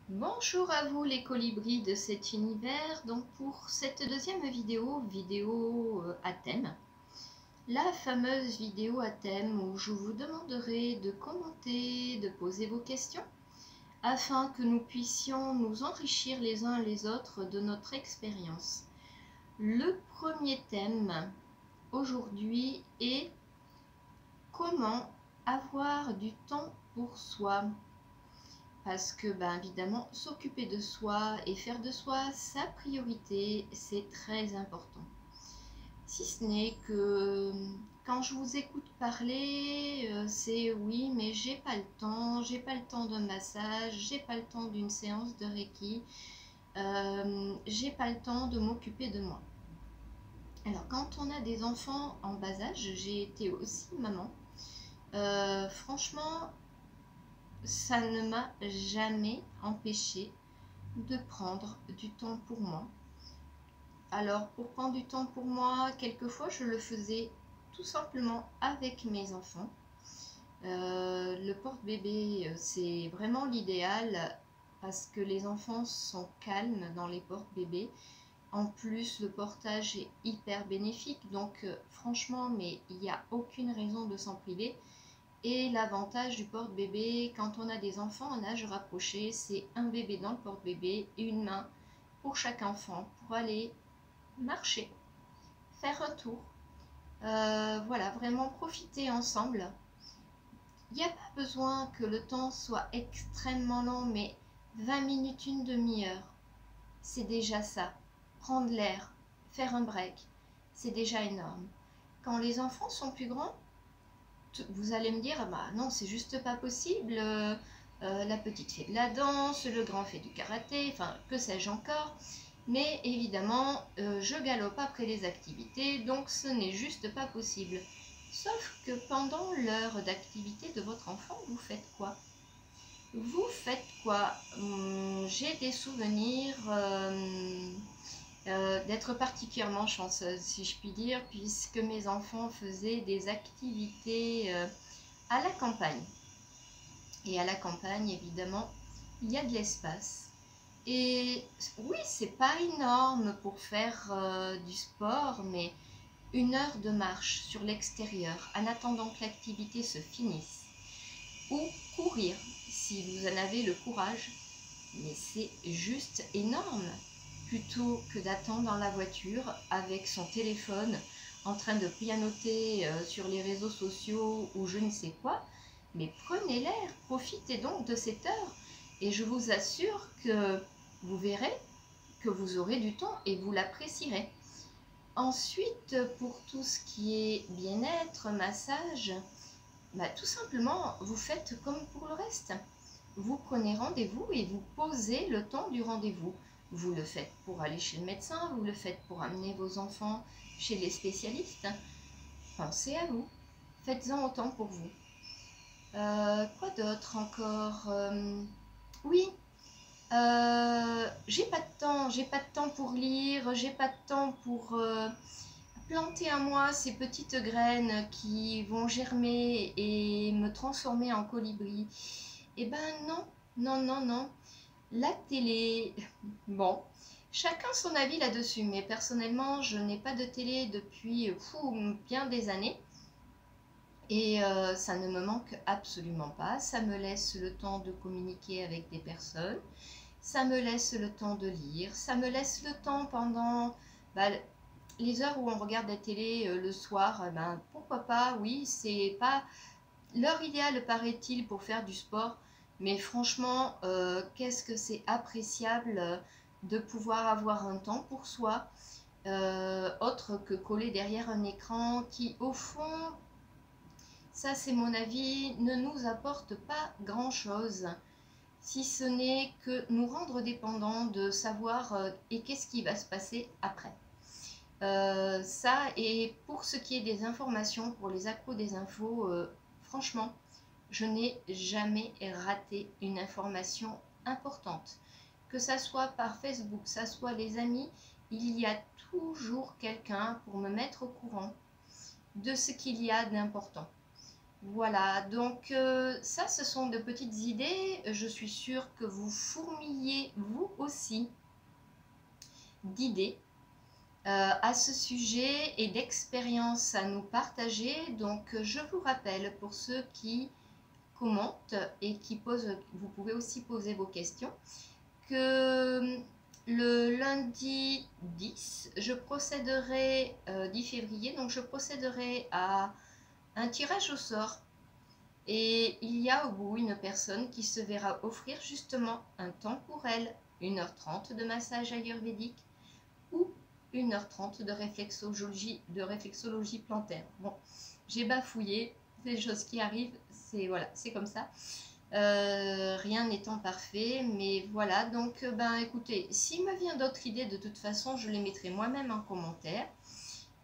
Bonjour à vous les colibris de cet univers. Donc pour cette deuxième vidéo à thème, la fameuse vidéo à thème où je vous demanderai de commenter, de poser vos questions afin que nous puissions nous enrichir les uns les autres de notre expérience. Le premier thème aujourd'hui est comment avoir du temps pour soi. Parce que, évidemment, s'occuper de soi et faire de soi sa priorité, c'est très important. Si ce n'est que quand je vous écoute parler, c'est oui, mais j'ai pas le temps d'un massage, j'ai pas le temps d'une séance de Reiki, j'ai pas le temps de m'occuper de moi. Alors, quand on a des enfants en bas âge, j'ai été aussi maman. Franchement, ça ne m'a jamais empêché de prendre du temps pour moi. Alors, pour prendre du temps pour moi, quelquefois, je le faisais tout simplement avec mes enfants. Le porte-bébé, c'est vraiment l'idéal parce que les enfants sont calmes dans les porte-bébés. En plus, le portage est hyper bénéfique, donc franchement, mais il n'y a aucune raison de s'en priver. Et l'avantage du porte-bébé, quand on a des enfants en âge rapproché, c'est un bébé dans le porte-bébé et une main pour chaque enfant pour aller marcher, faire un tour. Voilà, vraiment profiter ensemble. Il n'y a pas besoin que le temps soit extrêmement long, mais 20 minutes, une demi-heure, c'est déjà ça. Prendre l'air, faire un break, c'est déjà énorme. Quand les enfants sont plus grands, vous allez me dire, bah non, c'est juste pas possible. La petite fait de la danse, le grand fait du karaté, enfin, que sais-je encore. Mais évidemment, je galope après les activités, donc ce n'est juste pas possible. Sauf que pendant l'heure d'activité de votre enfant, vous faites quoi? Vous faites quoi? J'ai des souvenirs d'être particulièrement chanceuse, si je puis dire, puisque mes enfants faisaient des activités à la campagne. Et à la campagne, évidemment, il y a de l'espace. Et oui, c'est pas énorme pour faire du sport, mais une heure de marche sur l'extérieur en attendant que l'activité se finisse. Ou courir, si vous en avez le courage. Mais c'est juste énorme. Plutôt que d'attendre dans la voiture avec son téléphone en train de pianoter sur les réseaux sociaux ou je ne sais quoi, mais prenez l'air, profitez donc de cette heure et je vous assure que vous verrez que vous aurez du temps et vous l'apprécierez. Ensuite, pour tout ce qui est bien-être, massage, tout simplement, vous faites comme pour le reste. Vous prenez rendez-vous et vous posez le temps du rendez-vous. Vous le faites pour aller chez le médecin, vous le faites pour amener vos enfants chez les spécialistes. Pensez à vous. Faites-en autant pour vous. Quoi d'autre encore? Oui, j'ai pas de temps pour lire, j'ai pas de temps pour planter à moi ces petites graines qui vont germer et me transformer en colibri. Eh ben non, non, non, non. La télé, bon, chacun son avis là-dessus, mais personnellement, je n'ai pas de télé depuis bien des années. Et ça ne me manque absolument pas. Ça me laisse le temps de communiquer avec des personnes. Ça me laisse le temps de lire. Ça me laisse le temps pendant les heures où on regarde la télé le soir. Pourquoi pas, oui, c'est pas l'heure idéale, paraît-il, pour faire du sport. Mais franchement, qu'est-ce que c'est appréciable de pouvoir avoir un temps pour soi, autre que coller derrière un écran qui, au fond, ça c'est mon avis, ne nous apporte pas grand-chose, si ce n'est que nous rendre dépendants de savoir et qu'est-ce qui va se passer après. Ça, et pour ce qui est des informations, pour les accros des infos, franchement, je n'ai jamais raté une information importante. Que ça soit par Facebook, que ça soit les amis, il y a toujours quelqu'un pour me mettre au courant de ce qu'il y a d'important. Voilà, donc ça, ce sont de petites idées. Je suis sûre que vous fourmillez, vous aussi, d'idées à ce sujet et d'expériences à nous partager. Donc, je vous rappelle, pour ceux qui commentent et qui posent, vous pouvez aussi poser vos questions, que le lundi 10, je procéderai, 10 février, donc je procéderai à un tirage au sort. Et il y a au bout une personne qui se verra offrir justement un temps pour elle, 1h30 de massage ayurvédique ou 1h30 de réflexologie plantaire. Bon, j'ai bafouillé, c'est des choses qui arrivent, c'est voilà, c'est comme ça. Rien n'étant parfait, mais voilà, donc ben écoutez, s'il me vient d'autres idées, de toute façon, je les mettrai moi-même en commentaire.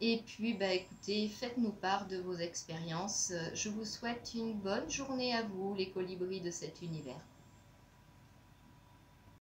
Et puis, bah, écoutez, faites-nous part de vos expériences. Je vous souhaite une bonne journée à vous, les colibris de cet univers.